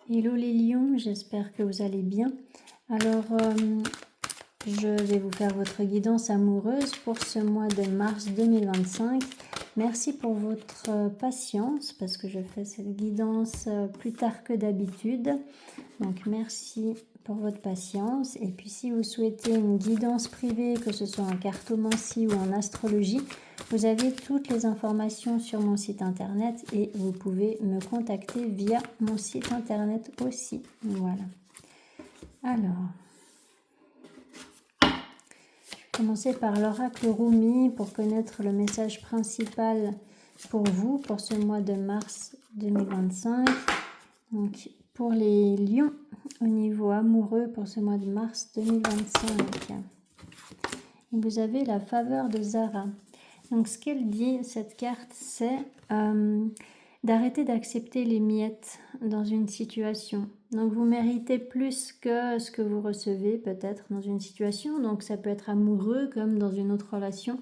Hello les lions, j'espère que vous allez bien. Alors, je vais vous faire votre guidance amoureuse pour ce mois de mars 2025. Merci pour votre patience parce que je fais cette guidance plus tard que d'habitude. Donc, merci pour votre patience. Et puis, si vous souhaitez une guidance privée, que ce soit en cartomancie ou en astrologie, vous avez toutes les informations sur mon site internet et vous pouvez me contacter via mon site internet aussi. Voilà. Alors, je vais commencer par l'oracle Rumi pour connaître le message principal pour vous pour ce mois de mars 2025. Donc, pour les lions, au niveau amoureux pour ce mois de mars 2025. Vous avez la faveur de Zara. Donc, ce qu'elle dit, cette carte, c'est d'arrêter d'accepter les miettes dans une situation. Donc, vous méritez plus que ce que vous recevez, peut-être, dans une situation. Donc, ça peut être amoureux comme dans une autre relation.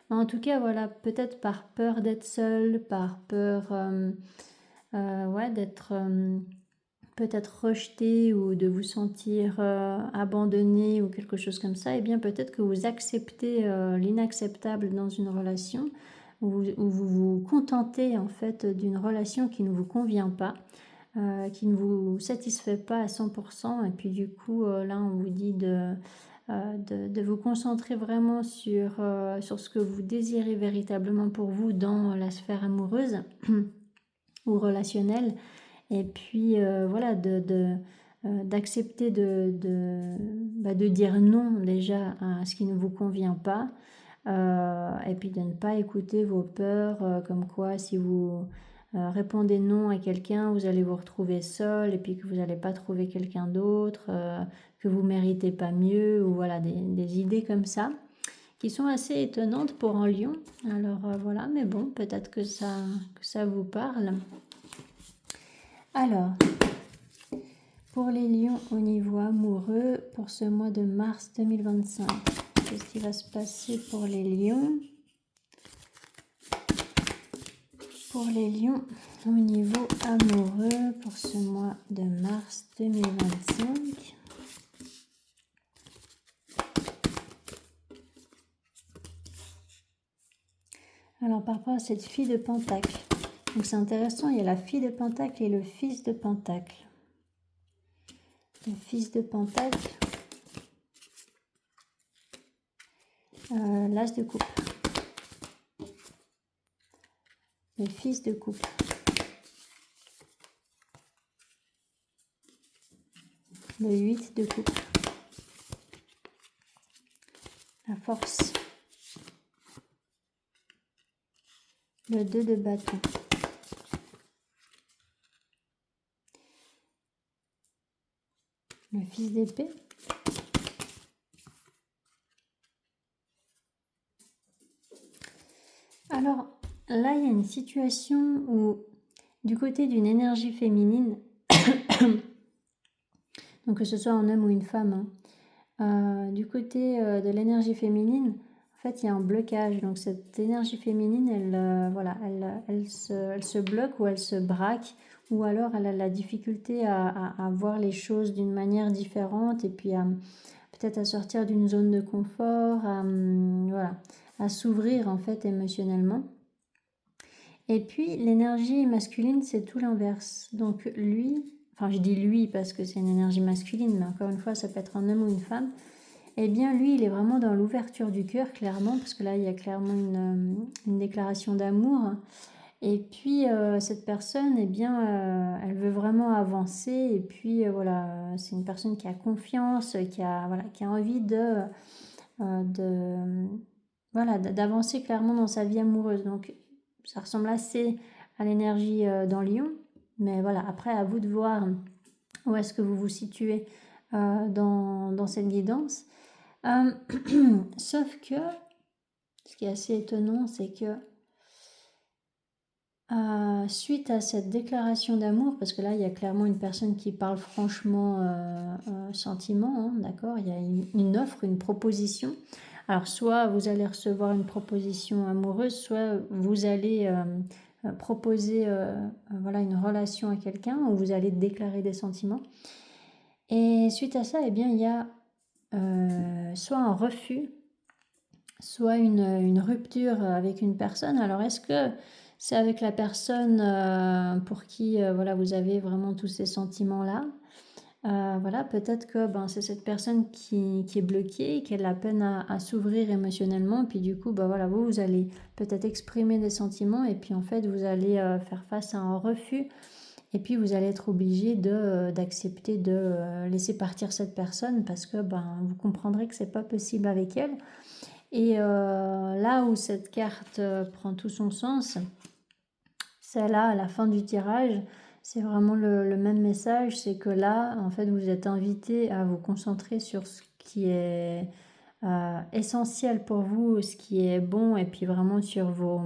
Mais en tout cas, voilà, peut-être par peur d'être seul, par peur d'être peut-être rejeté ou de vous sentir abandonné ou quelque chose comme ça, et bien peut-être que vous acceptez l'inacceptable dans une relation ou vous vous contentez en fait d'une relation qui ne vous convient pas, qui ne vous satisfait pas à 100%, et puis du coup là on vous dit de vous concentrer vraiment sur ce que vous désirez véritablement pour vous dans la sphère amoureuse ou relationnelle. Et puis voilà, d'accepter de dire non déjà à ce qui ne vous convient pas, et puis de ne pas écouter vos peurs, comme quoi si vous répondez non à quelqu'un, vous allez vous retrouver seul et puis que vous n'allez pas trouver quelqu'un d'autre, que vous ne méritez pas mieux, ou voilà, des idées comme ça qui sont assez étonnantes pour un lion. Alors voilà, mais bon, peut-être que ça vous parle. Alors, pour les lions au niveau amoureux, pour ce mois de mars 2025, qu'est-ce qui va se passer pour les lions? Pour les lions au niveau amoureux, pour ce mois de mars 2025. Alors, par rapport à cette fille de Pentacle, donc c'est intéressant, il y a la fille de Pentacle et le fils de Pentacle. Le fils de Pentacle, l'as de coupe. Le fils de coupe. Le 8 de coupe. La force. Le 2 de bâton. Le fils d'épée. Alors là, il y a une situation où, du côté d'une énergie féminine, donc que ce soit un homme ou une femme, du côté de l'énergie féminine, en fait, il y a un blocage. Donc cette énergie féminine, elle se bloque ou elle se braque, ou alors elle a la difficulté à voir les choses d'une manière différente, et puis peut-être à sortir d'une zone de confort, à s'ouvrir en fait émotionnellement. Et puis l'énergie masculine, c'est tout l'inverse. Donc lui, enfin je dis lui parce que c'est une énergie masculine, mais encore une fois ça peut être un homme ou une femme. Eh bien lui, il est vraiment dans l'ouverture du cœur, clairement, parce que là il y a clairement une déclaration d'amour. Et puis cette personne, eh bien, elle veut vraiment avancer. Et puis voilà, c'est une personne qui a confiance, qui a envie d'avancer clairement dans sa vie amoureuse. Donc ça ressemble assez à l'énergie dans Lion. Mais voilà, après à vous de voir où est-ce que vous vous situez dans cette guidance. Sauf que, ce qui est assez étonnant, c'est que suite à cette déclaration d'amour, parce que là il y a clairement une personne qui parle franchement sentiment, hein, d'accord, il y a une offre, une proposition. Alors soit vous allez recevoir une proposition amoureuse, soit vous allez proposer voilà, une relation à quelqu'un, où vous allez déclarer des sentiments. Et suite à ça, eh bien, il y a soit un refus, soit une rupture avec une personne. Alors, est-ce que c'est avec la personne pour qui voilà, vous avez vraiment tous ces sentiments-là? Voilà, peut-être que c'est cette personne qui est bloquée, qui a de la peine à s'ouvrir émotionnellement. Puis du coup, voilà, vous allez peut-être exprimer des sentiments et puis en fait, vous allez faire face à un refus. Et puis, vous allez être obligé d'accepter de laisser partir cette personne parce que vous comprendrez que c'est pas possible avec elle. Et là où cette carte prend tout son sens, c'est là, à la fin du tirage, c'est vraiment le même message, c'est que là, en fait, vous êtes invité à vous concentrer sur ce qui est essentiel pour vous, ce qui est bon, et puis vraiment sur vos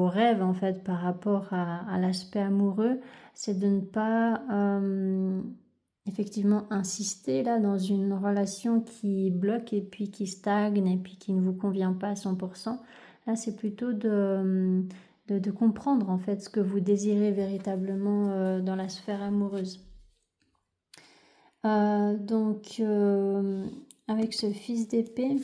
rêves, en fait, par rapport à l'aspect amoureux. C'est de ne pas effectivement insister là dans une relation qui bloque et puis qui stagne et puis qui ne vous convient pas à 100%. Là, c'est plutôt de comprendre en fait ce que vous désirez véritablement dans la sphère amoureuse. Donc, avec ce fils d'épée,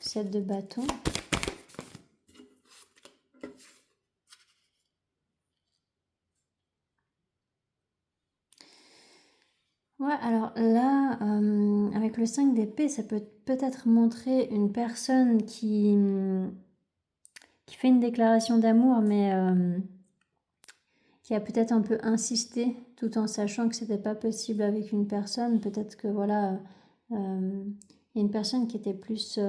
Le 7 de bâton. Ouais, alors là, avec le 5 d'épée, ça peut peut-être montrer une personne qui fait une déclaration d'amour, mais qui a peut-être un peu insisté, tout en sachant que c'était pas possible avec une personne. Peut-être que voilà, il y a une personne qui était plus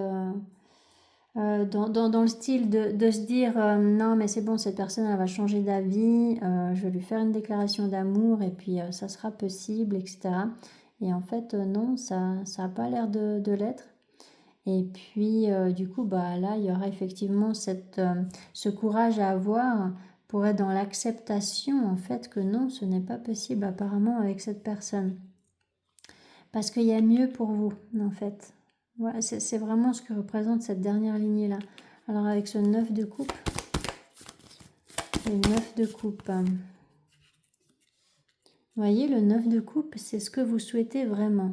dans le style de se dire non mais c'est bon, cette personne elle va changer d'avis, je vais lui faire une déclaration d'amour et puis ça sera possible, etc. Et en fait non, ça a pas l'air de l'être. Et puis du coup là il y aura effectivement ce courage à avoir pour être dans l'acceptation en fait que non, ce n'est pas possible apparemment avec cette personne. Parce qu'il y a mieux pour vous en fait. Voilà, c'est vraiment ce que représente cette dernière lignée-là. Alors avec ce 9 de coupe, le 9 de coupe. Vous voyez, le 9 de coupe, c'est ce que vous souhaitez vraiment.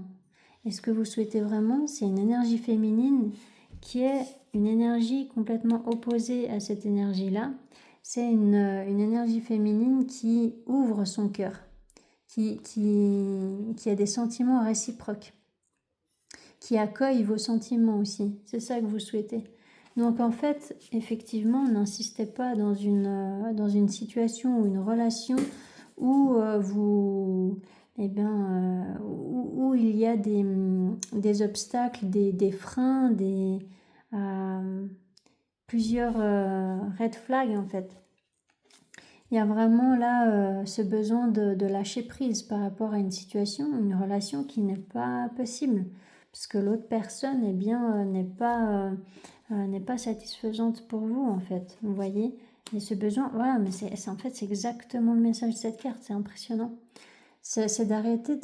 Et ce que vous souhaitez vraiment, c'est une énergie féminine qui est une énergie complètement opposée à cette énergie-là. C'est une énergie féminine qui ouvre son cœur, qui a des sentiments réciproques, qui accueille vos sentiments aussi. C'est ça que vous souhaitez. Donc en fait, effectivement, n'insistez pas dans une situation ou une relation où où il y a des obstacles, des freins, plusieurs red flags en fait. Il y a vraiment là ce besoin de lâcher prise par rapport à une situation, une relation qui n'est pas possible. Parce que l'autre personne n'est pas satisfaisante pour vous en fait, vous voyez. Et ce besoin, voilà, mais en fait c'est exactement le message de cette carte, c'est impressionnant. C'est d'arrêter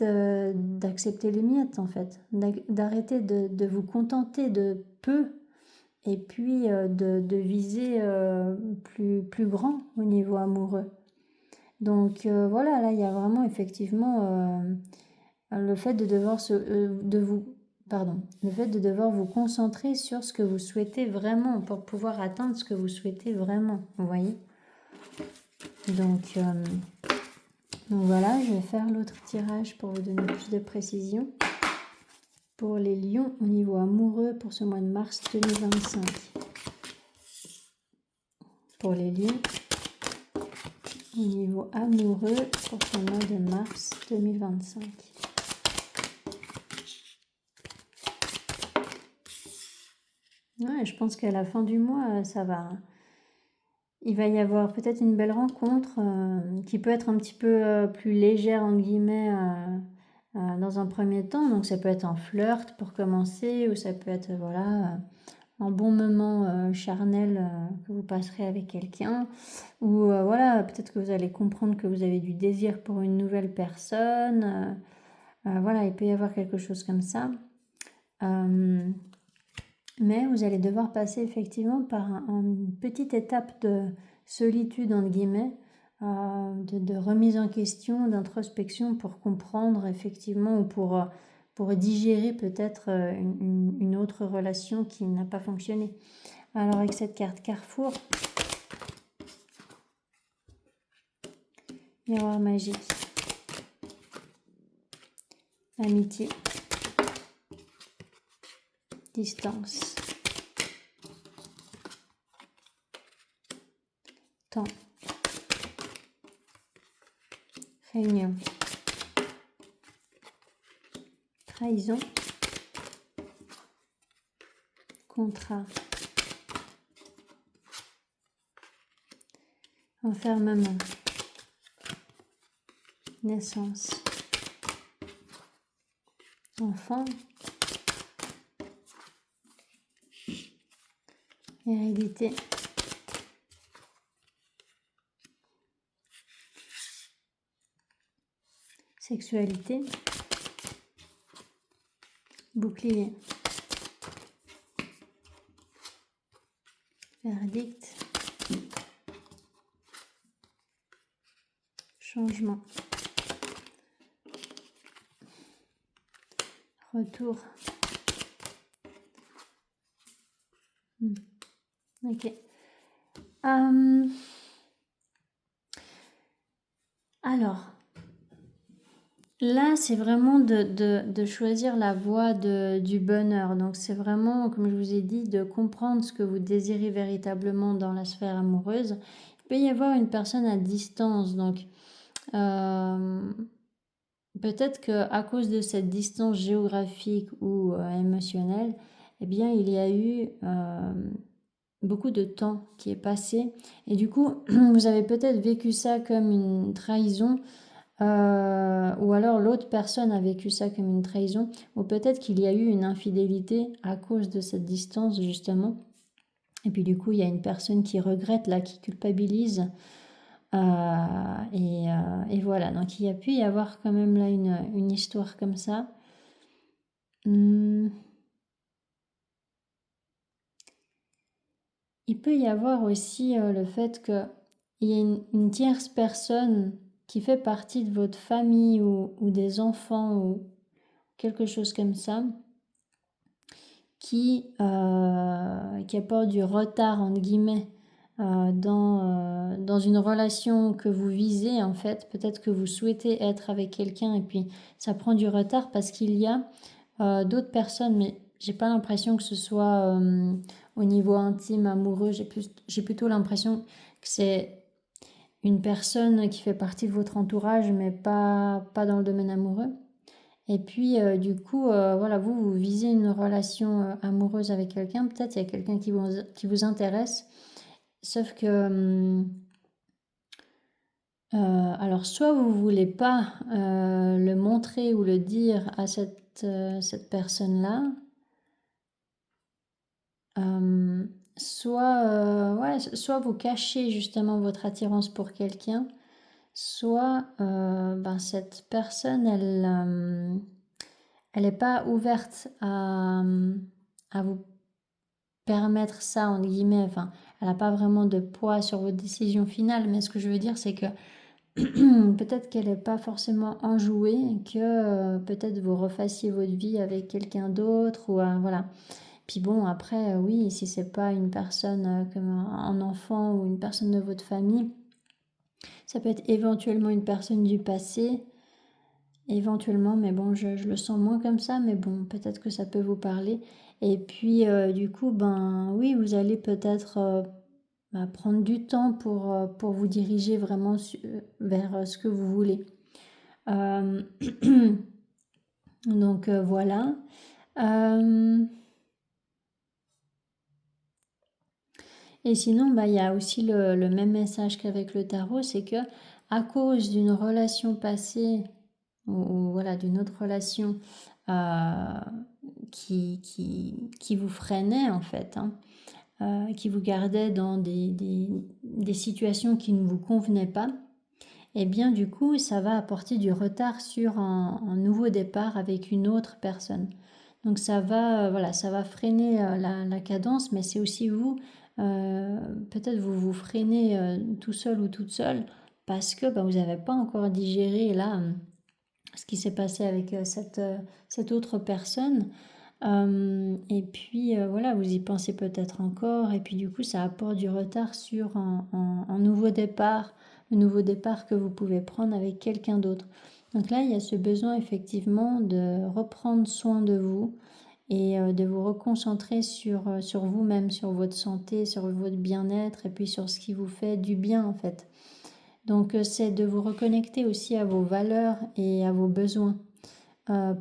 d'accepter les miettes en fait, d'arrêter de vous contenter de peu et puis de viser plus grand au niveau amoureux. Donc voilà, là il y a vraiment effectivement le fait de devoir le fait de devoir vous concentrer sur ce que vous souhaitez vraiment pour pouvoir atteindre ce que vous souhaitez vraiment, vous voyez. Donc voilà, je vais faire l'autre tirage pour vous donner plus de précision. Pour les lions au niveau amoureux pour ce mois de mars 2025. Pour les lions au niveau amoureux pour ce mois de mars 2025. Ouais, je pense qu'à la fin du mois, ça va. Il va y avoir peut-être une belle rencontre qui peut être un petit peu plus légère, en guillemets, dans un premier temps. Donc ça peut être un flirt pour commencer, ou ça peut être, voilà, un bon moment charnel que vous passerez avec quelqu'un. Ou voilà, peut-être que vous allez comprendre que vous avez du désir pour une nouvelle personne. Voilà, il peut y avoir quelque chose comme ça. Mais vous allez devoir passer effectivement par une petite étape de solitude, entre guillemets, de remise en question, d'introspection pour comprendre effectivement ou pour digérer peut-être une autre relation qui n'a pas fonctionné. Alors avec cette carte Carrefour, miroir magique, amitié, distance, temps, réunion, trahison, contrat, enfermement, naissance, enfant, hérédité, sexualité, bouclier, verdict, changement, retour. Ok. Alors, là, c'est vraiment de choisir la voie du bonheur. Donc, c'est vraiment, comme je vous ai dit, de comprendre ce que vous désirez véritablement dans la sphère amoureuse. Il peut y avoir une personne à distance. Donc, peut-être qu'à cause de cette distance géographique ou émotionnelle, eh bien, il y a eu beaucoup de temps qui est passé. Et du coup, vous avez peut-être vécu ça comme une trahison. Ou alors l'autre personne a vécu ça comme une trahison, ou peut-être qu'il y a eu une infidélité à cause de cette distance justement. Et puis du coup, il y a une personne qui regrette là, qui culpabilise. Et voilà, donc il y a pu y avoir quand même là une histoire comme ça. Il peut y avoir aussi le fait qu'il y ait une tierce personne qui fait partie de votre famille ou des enfants ou quelque chose comme ça, qui apporte du retard, entre guillemets, dans une relation que vous visez, en fait. Peut-être que vous souhaitez être avec quelqu'un et puis ça prend du retard parce qu'il y a d'autres personnes, mais j'ai pas l'impression que ce soit au niveau intime, amoureux. J'ai plutôt l'impression que c'est une personne qui fait partie de votre entourage, mais pas dans le domaine amoureux. Et puis, du coup, voilà, vous visez une relation amoureuse avec quelqu'un. Peut-être il y a quelqu'un qui vous intéresse. Sauf que, alors, soit vous ne voulez pas le montrer ou le dire à cette personne-là, soit vous cachez justement votre attirance pour quelqu'un, soit cette personne, elle n'est pas ouverte à vous permettre ça, entre guillemets. Enfin, elle n'a pas vraiment de poids sur votre décision finale, mais ce que je veux dire, c'est que peut-être qu'elle n'est pas forcément enjouée et que peut-être vous refassiez votre vie avec quelqu'un d'autre ou voilà. Puis bon, après, oui, si c'est pas une personne comme un enfant ou une personne de votre famille, ça peut être éventuellement une personne du passé, éventuellement, mais bon, je le sens moins comme ça, mais bon, peut-être que ça peut vous parler. Et puis, du coup, oui, vous allez peut-être prendre du temps pour vous diriger vraiment vers ce que vous voulez. Donc, voilà. Et sinon, il y a aussi le même message qu'avec le tarot, c'est que à cause d'une relation passée ou voilà, d'une autre relation, qui vous freinait en fait, hein, qui vous gardait dans des situations qui ne vous convenaient pas, et bien du coup ça va apporter du retard sur un nouveau départ avec une autre personne. Donc ça va, voilà, ça va freiner la cadence, mais c'est aussi vous, peut-être vous vous freinez tout seul ou toute seule parce que vous n'avez pas encore digéré là ce qui s'est passé avec cette autre personne. Et puis voilà, vous y pensez peut-être encore, et puis du coup ça apporte du retard sur un nouveau départ, le nouveau départ que vous pouvez prendre avec quelqu'un d'autre. Donc là, il y a ce besoin effectivement de reprendre soin de vous et de vous reconcentrer sur vous-même, sur votre santé, sur votre bien-être et puis sur ce qui vous fait du bien en fait. Donc c'est de vous reconnecter aussi à vos valeurs et à vos besoins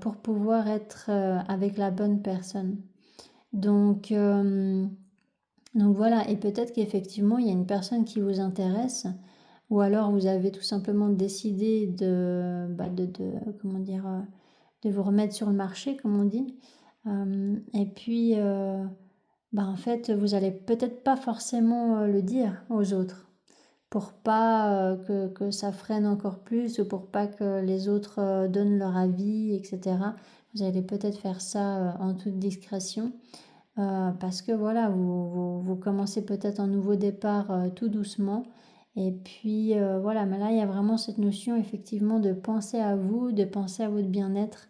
pour pouvoir être avec la bonne personne. Donc voilà, et peut-être qu'effectivement il y a une personne qui vous intéresse, ou alors vous avez tout simplement décidé comment dire, de vous remettre sur le marché, comme on dit. Et puis, en fait, vous allez peut-être pas forcément le dire aux autres pour pas que ça freine encore plus, ou pour pas que les autres donnent leur avis, etc. Vous allez peut-être faire ça en toute discrétion. Parce que voilà, vous commencez peut-être un nouveau départ tout doucement. Et puis voilà, mais là, il y a vraiment cette notion effectivement de penser à vous, de penser à votre bien-être.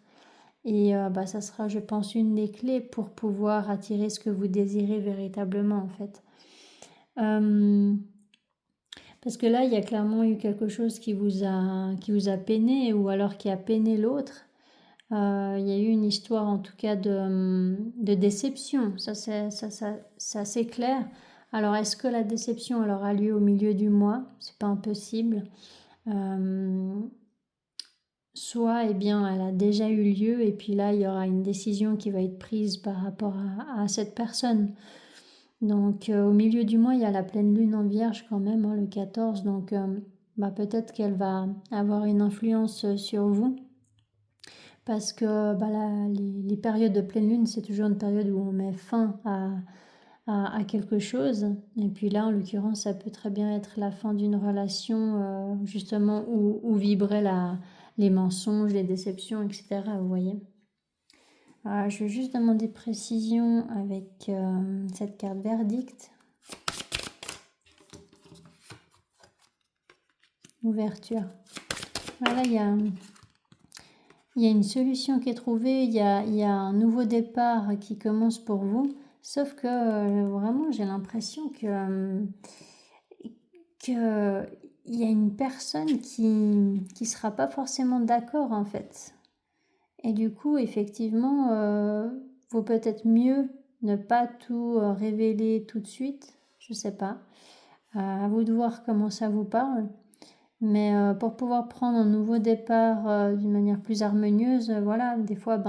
Et ça sera, je pense, une des clés pour pouvoir attirer ce que vous désirez véritablement, en fait. Parce que là, il y a clairement eu quelque chose qui vous a peiné, ou alors qui a peiné l'autre. Il y a eu une histoire en tout cas de déception, ça c'est assez clair. Alors est-ce que la déception elle aura lieu au milieu du mois? C'est pas impossible. Soit eh bien elle a déjà eu lieu, et puis là il y aura une décision qui va être prise par rapport à cette personne. Donc au milieu du mois il y a la pleine lune en Vierge quand même, hein, le 14, donc peut-être qu'elle va avoir une influence sur vous. Parce que les périodes de pleine lune, c'est toujours une période où on met fin à quelque chose. Et puis là, en l'occurrence, ça peut très bien être la fin d'une relation, justement, où vibraient les mensonges, les déceptions, etc. Vous voyez. Je vais juste demander précision avec cette carte verdict. Ouverture. Voilà, il y a une solution qui est trouvée, il y a un nouveau départ qui commence pour vous, sauf que vraiment j'ai l'impression que il y a une personne qui sera pas forcément d'accord en fait. Et du coup, effectivement, vaut peut-être mieux ne pas tout révéler tout de suite, je sais pas. À vous de voir comment ça vous parle. Mais pour pouvoir prendre un nouveau départ d'une manière plus harmonieuse, voilà, des fois,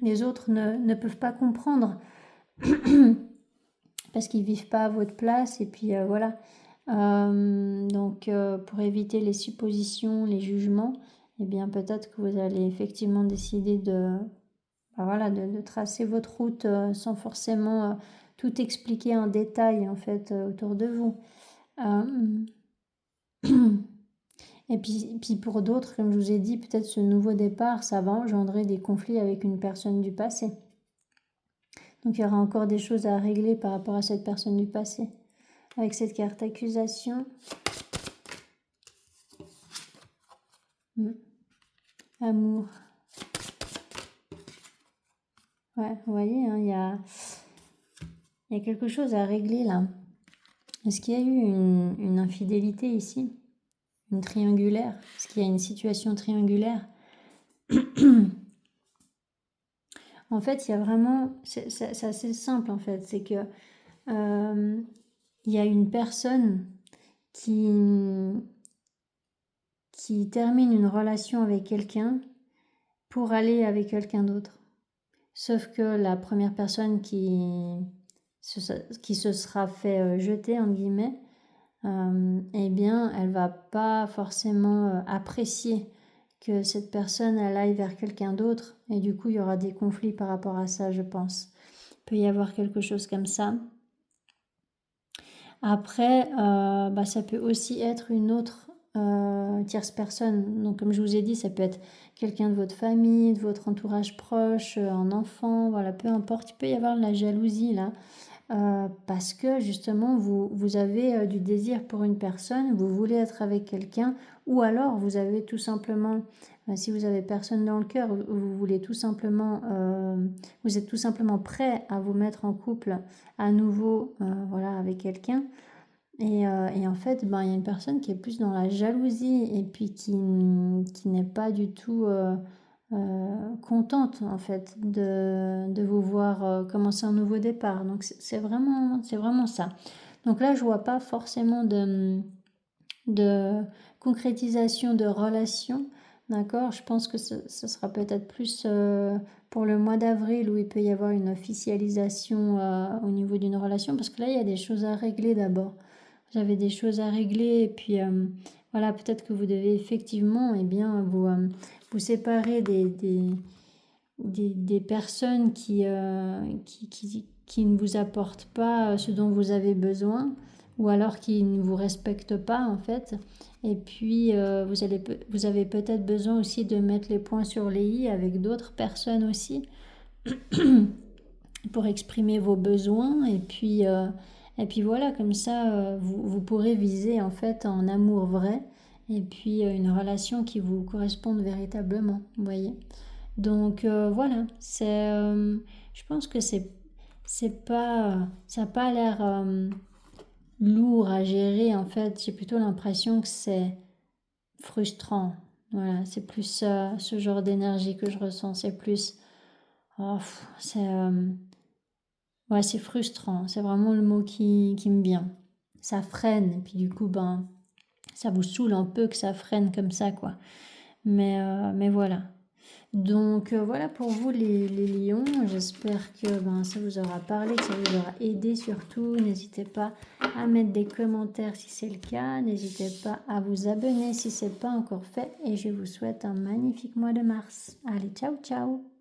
les autres ne peuvent pas comprendre parce qu'ils vivent pas à votre place, et puis voilà. Donc, pour éviter les suppositions, les jugements, eh bien, peut-être que vous allez effectivement décider de tracer votre route sans forcément tout expliquer en détail, en fait, autour de vous. Et puis pour d'autres, comme je vous ai dit, peut-être ce nouveau départ, ça va engendrer des conflits avec une personne du passé. Donc il y aura encore des choses à régler par rapport à cette personne du passé. Avec cette carte accusation. Amour. Ouais, vous voyez, hein, il y a quelque chose à régler là. Est-ce qu'il y a eu une infidélité ici? Une triangulaire? Est-ce qu'il y a une situation triangulaire? En fait, il y a vraiment... C'est assez simple en fait. C'est que il y a une personne qui termine une relation avec quelqu'un pour aller avec quelqu'un d'autre. Sauf que la première personne qui se sera fait jeter, entre guillemets, eh bien, elle va pas forcément apprécier que cette personne, elle aille vers quelqu'un d'autre. Et du coup, il y aura des conflits par rapport à ça, je pense. Il peut y avoir quelque chose comme ça. Après, ça peut aussi être une autre tierce personne. Donc, comme je vous ai dit, ça peut être quelqu'un de votre famille, de votre entourage proche, un enfant, voilà, peu importe. Il peut y avoir de la jalousie là. Parce que justement, vous avez du désir pour une personne, vous voulez être avec quelqu'un, ou alors vous avez tout simplement, si vous avez personne dans le cœur, vous voulez tout simplement, vous êtes tout simplement prêt à vous mettre en couple à nouveau, voilà, avec quelqu'un. Et en fait, il y a une personne qui est plus dans la jalousie et puis qui n'est pas du tout contente en fait de vous voir commencer un nouveau départ. Donc c'est vraiment ça. Donc là, je vois pas forcément de concrétisation de relation. D'accord? Je pense que ce sera peut-être plus pour le mois d'avril où il peut y avoir une officialisation au niveau d'une relation parce que là, il y a des choses à régler d'abord. Vous avez des choses à régler et puis voilà, peut-être que vous devez effectivement vous séparer des personnes qui ne vous apportent pas ce dont vous avez besoin ou alors qui ne vous respectent pas en fait. Et puis vous avez peut-être besoin aussi de mettre les points sur les i avec d'autres personnes aussi pour exprimer vos besoins et puis voilà, comme ça vous pourrez viser en fait un amour vrai et puis une relation qui vous corresponde véritablement, vous voyez. Donc voilà, je pense que c'est pas, ça n'a pas l'air lourd à gérer en fait. J'ai plutôt l'impression que c'est frustrant. Voilà, c'est plus ce genre d'énergie que je ressens. C'est plus, oh, ouais, c'est frustrant. C'est vraiment le mot qui me vient. Ça freine et puis du coup ça vous saoule un peu que ça freine comme ça quoi. Mais voilà. Donc voilà pour vous les lions, j'espère que ça vous aura parlé, que ça vous aura aidé surtout. N'hésitez pas à mettre des commentaires si c'est le cas, n'hésitez pas à vous abonner si ce n'est pas encore fait et je vous souhaite un magnifique mois de mars. Allez, ciao ciao.